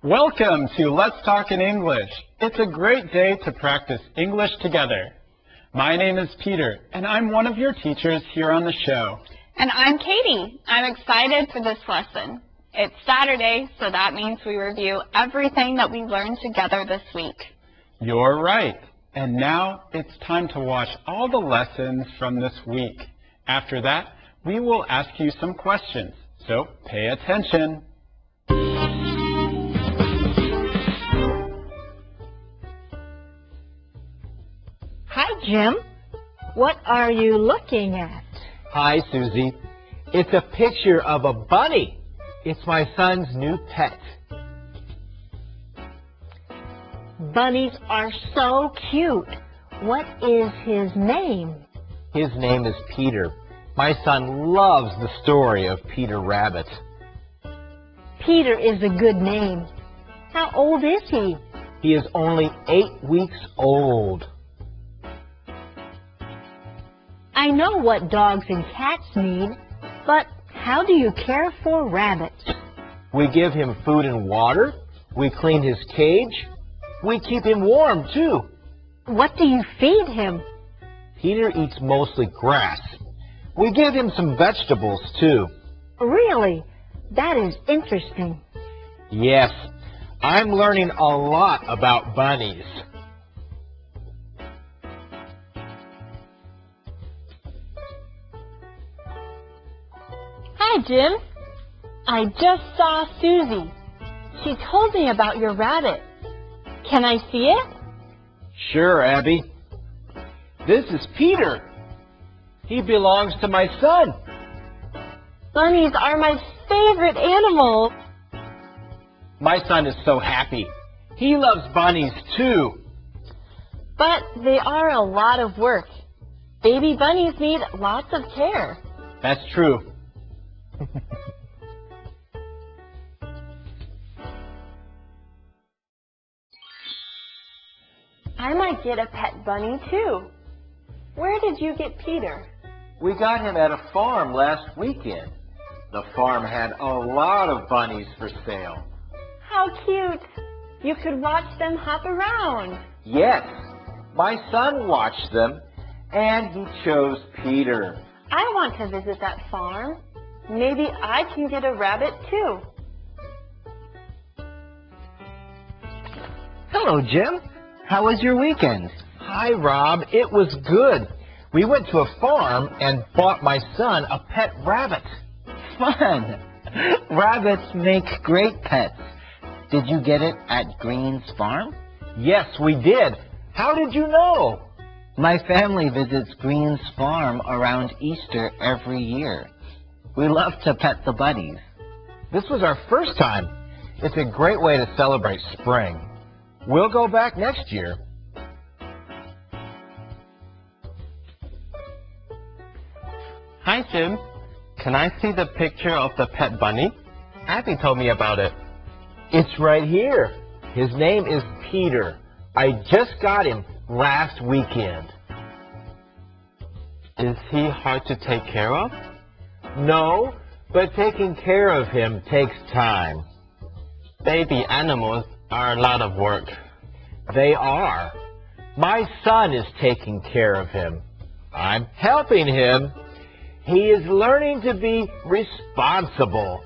Welcome to Let's Talk in English. It's a great day to practice English together. My name is Peter, and I'm one of your teachers here on the show. And I'm Katie. I'm excited for this lesson. It's Saturday, so that means we review everything that we learned together this week. You're right. And now it's time to watch all the lessons from this week. After that, we will ask you some questions, so pay attention. Hi, Jim. What are you looking at? Hi, Susie. It's a picture of a bunny. It's my son's new pet. Bunnies are so cute. What is his name? His name is Peter. My son loves the story of Peter Rabbit. Peter is a good name. How old is he? He is only 8 weeks old. I know what dogs and cats need, but how do you care for rabbits? We give him food and water. We clean his cage. We keep him warm, too. What do you feed him? Peter eats mostly grass. We give him some vegetables, too. Really? That is interesting. Yes, I'm learning a lot about bunnies. Hi, Jim. I just saw Susie. She told me about your rabbit. Can I see it? Sure, Abby. This is Peter. He belongs to my son. Bunnies are my favorite animal. My son is so happy. He loves bunnies, too. But they are a lot of work. Baby bunnies need lots of care. That's true. I might get a pet bunny, too. Where did you get Peter? We got him at a farm last weekend. The farm had a lot of bunnies for sale. How cute! You could watch them hop around. Yes, my son watched them, and he chose Peter. I want to visit that farm. Maybe I can get a rabbit, too. Hello, Jim. How was your weekend? Hi, Rob. It was good. We went to a farm and bought my son a pet rabbit. Fun. Rabbits make great pets. Did you get it at Green's farm? Yes, we did. How did you know? My family visits Green's farm around Easter every year. We love to pet the bunnies. This was our first time. It's a great way to celebrate spring. We'll go back next year. Hi, Jim. Can I see the picture of the pet bunny? Abby told me about it. It's right here. His name is Peter. I just got him last weekend. Is he hard to take care of? No, but taking care of him takes time. Baby animals are a lot of work. They are. My son is taking care of him. I'm helping him. He is learning to be responsible.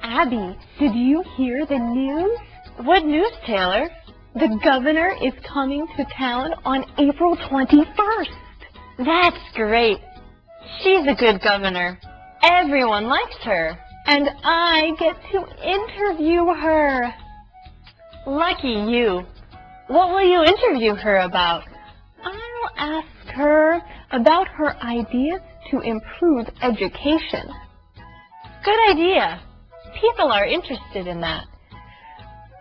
Abby, did you hear the news? What news, Taylor? The governor is coming to town on April 21st. That's great. She's a good governor. Everyone likes her. And I get to interview her. Lucky you. What will you interview her about? I'll ask her about her ideas to improve education. Good idea. People are interested in that.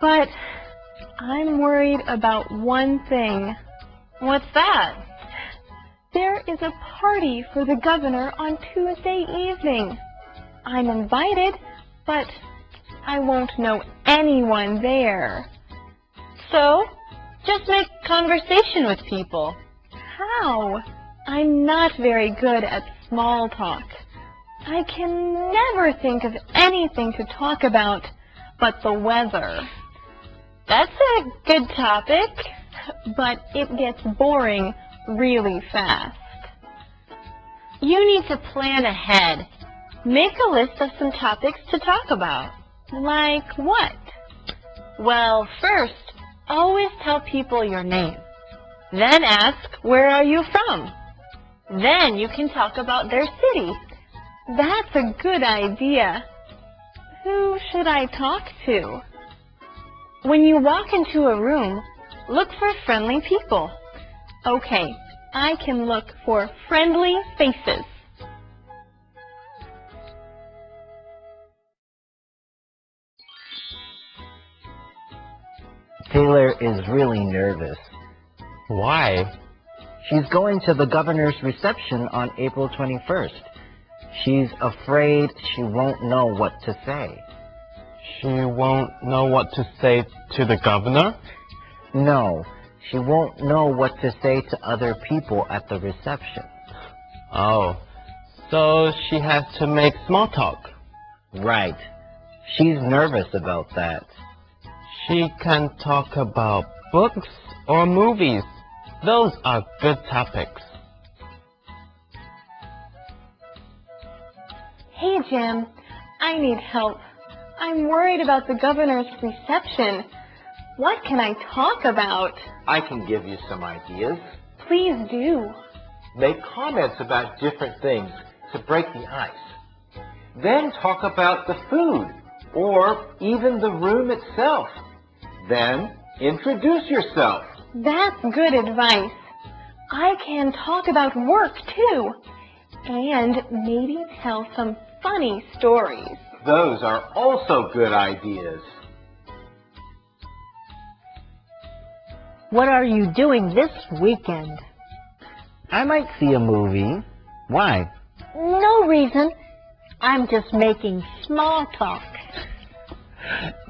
But I'm worried about one thing. What's that? There is a party for the governor on Tuesday evening. I'm invited, but I won't know anyone there. So, just make conversation with people. How? I'm not very good at small talk. I can never think of anything to talk about but the weather. That's a good topic, but it gets boring really fast. You need to plan ahead. Make a list of some topics to talk about. Like what? Well, first, always tell people your name. Then ask, where are you from? Then you can talk about their city. That's a good idea. Who should I talk to? When you walk into a room, look for friendly people. Okay, I can look for friendly faces. Taylor is really nervous. Why? She's going to the governor's reception on April 21st. She's afraid she won't know what to say. She won't know what to say to the governor? No, she won't know what to say to other people at the reception. Oh, so she has to make small talk. Right. She's nervous about that. She can talk about books or movies. Those are good topics. Hey, Jim, I need help. I'm worried about the governor's reception. What can I talk about? I can give you some ideas. Please do. Make comments about different things to break the ice. Then talk about the food or even the room itself. Then introduce yourself. That's good advice. I can talk about work, too. And maybe tell some funny stories. Those are also good ideas. What are you doing this weekend? I might see a movie. Why? No reason. I'm just making small talk.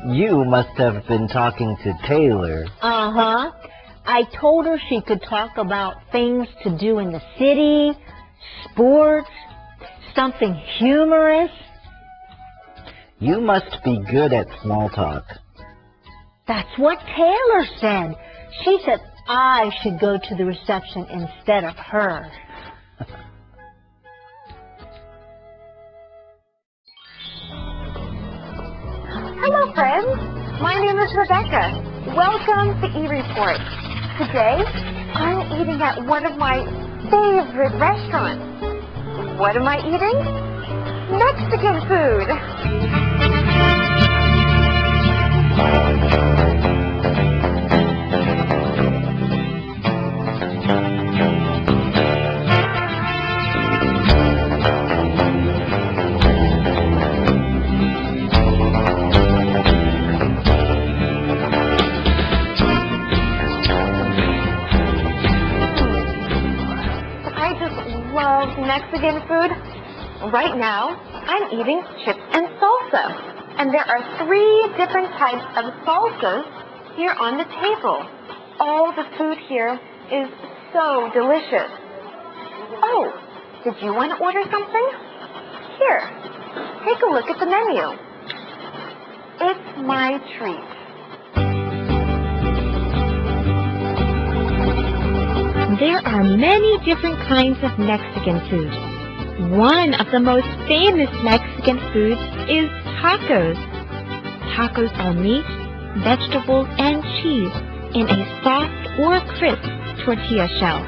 You must have been talking to Taylor. Uh-huh. I told her she could talk about things to do in the city, sports, something humorous. You must be good at small talk. That's what Taylor said. She said I should go to the reception instead of her. Hello, friends. My name is Rebecca. Welcome to eReport. Today, I'm eating at one of my favorite restaurants. What am I eating? Mexican food. Mexican food. Right now, I'm eating chips and salsa. And there are 3 different types of salsas here on the table. All the food here is so delicious. Oh, did you want to order something? Here, take a look at the menu. It's my treat. There are many different kinds of Mexican food. One of the most famous Mexican foods is tacos. Tacos are meat, vegetables, and cheese in a soft or crisp tortilla shell.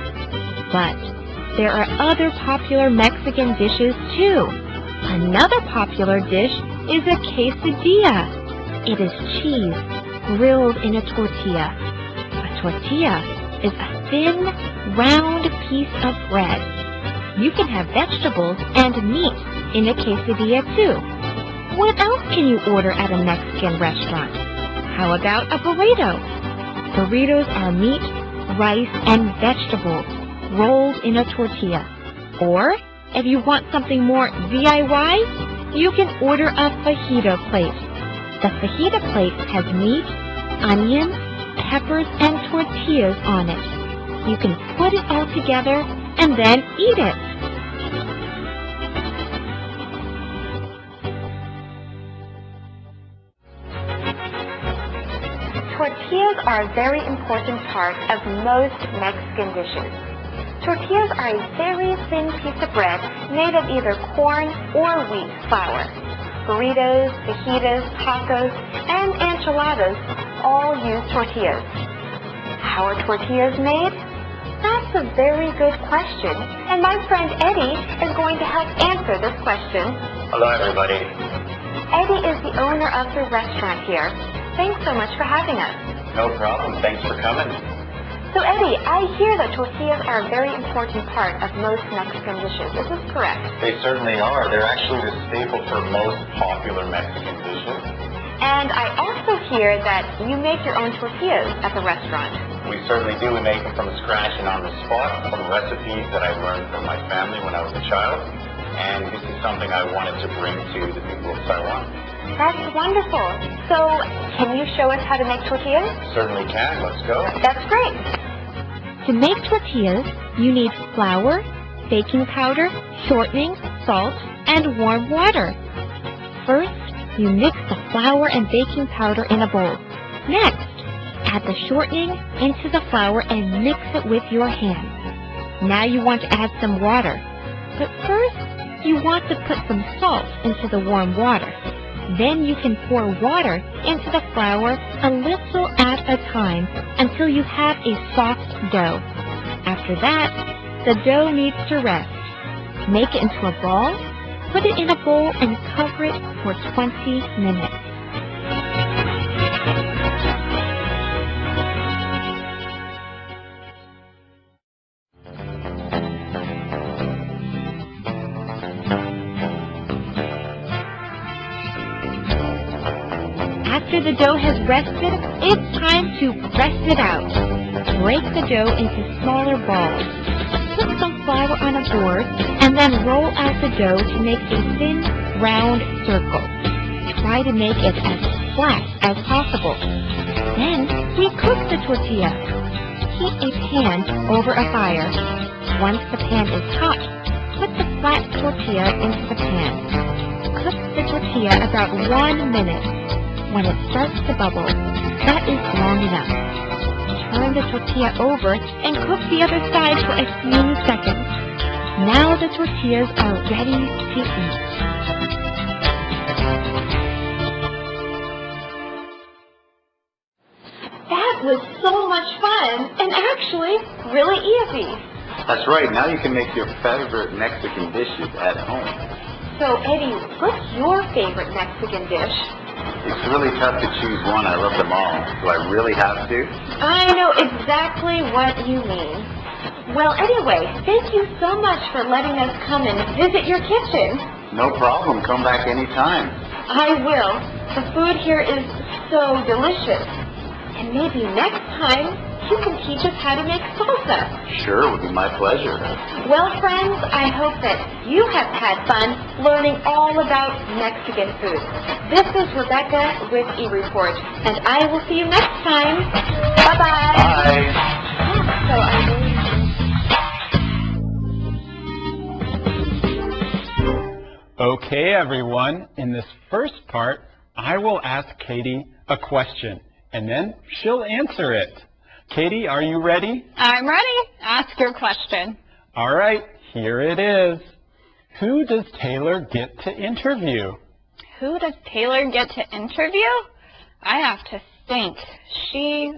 But there are other popular Mexican dishes too. Another popular dish is a quesadilla. It is cheese grilled in a tortilla. A tortilla is a thin, round piece of bread. You can have vegetables and meat in a quesadilla too. What else can you order at a Mexican restaurant? How about a burrito? Burritos are meat, rice, and vegetables rolled in a tortilla. Or, if you want something more DIY, you can order a fajita plate. The fajita plate has meat, onions, peppers, and tortillas on it. You can put it all together and then eat it. Tortillas are a very important part of most Mexican dishes. Tortillas are a very thin piece of bread made of either corn or wheat flour. Burritos, fajitas, tacos, and enchiladas all use tortillas. How are tortillas made? That's a very good question, and my friend Eddie is going to help answer this question. Hello, everybody. Eddie is the owner of the restaurant here. Thanks so much for having us. No problem. Thanks for coming. So Eddie, I hear that tortillas are a very important part of most Mexican dishes. Is this correct? They certainly are. They're actually the staple for most popular Mexican dishes. And I also hear that you make your own tortillas at the restaurant. We certainly do. We make them from scratch and on the spot from recipes that I learned from my family when I was a child. And this is something I wanted to bring to the people of Taiwan. That's wonderful. So, can you show us how to make tortillas? Certainly can. Let's go. That's great. To make tortillas, you need flour, baking powder, shortening, salt, and warm water. First, you mix the flour and baking powder in a bowl. Next, add the shortening into the flour and mix it with your hands. Now you want to add some water. But first, you want to put some salt into the warm water. Then you can pour water into the flour a little at a time until you have a soft dough. After that, the dough needs to rest. Make it into a ball, put it in a bowl, and cover it for 20 minutes. After the dough has rested, it's time to press it out. Break the dough into smaller balls. Put some flour on a board and then roll out the dough to make a thin, round circle. Try to make it as flat as possible. Then we cook the tortilla. Heat a pan over a fire. Once the pan is hot, put the flat tortilla into the pan. Cook the tortilla about 1 minute. When it starts to bubble, that is long enough. Turn the tortilla over and cook the other side for a few seconds. Now the tortillas are ready to eat. That was so much fun and actually really easy. That's right. Now you can make your favorite Mexican dishes at home. So Eddie, what's your favorite Mexican dish? It's really tough to choose one. I love them all. Do I really have to? I know exactly what you mean. Well, anyway, thank you so much for letting us come and visit your kitchen. No problem. Come back anytime. I will. The food here is so delicious. And maybe next time you can teach us how to make salsa. Sure, it would be my pleasure. Well, friends, I hope that you have had fun learning all about Mexican food. This is Rebecca with eReport, and I will see you next time. Bye-bye. Bye. Okay, everyone. In this first part, I will ask Katie a question, and then she'll answer it. Katie, are you ready? I'm ready. Ask your question. All right, here it is. Who does Taylor get to interview? Who does Taylor get to interview? I have to think. She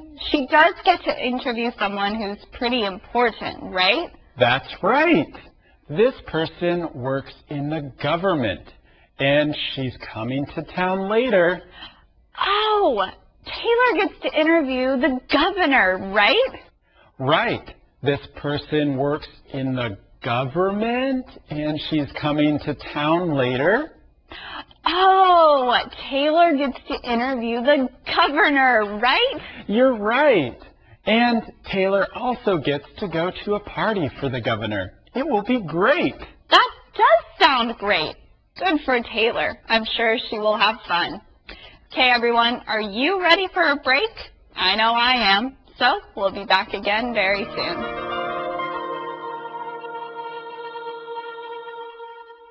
does get to interview someone who's pretty important, right? That's right. This person works in the government, and she's coming to town later. Oh, Taylor gets to interview the governor, right? Right. This person works in the government, and she's coming to town later. Oh, Taylor gets to interview the governor, right? You're right. And Taylor also gets to go to a party for the governor. It will be great. That does sound great. Good for Taylor. I'm sure she will have fun. Okay, everyone, are you ready for a break? I know I am. So we'll be back again very soon.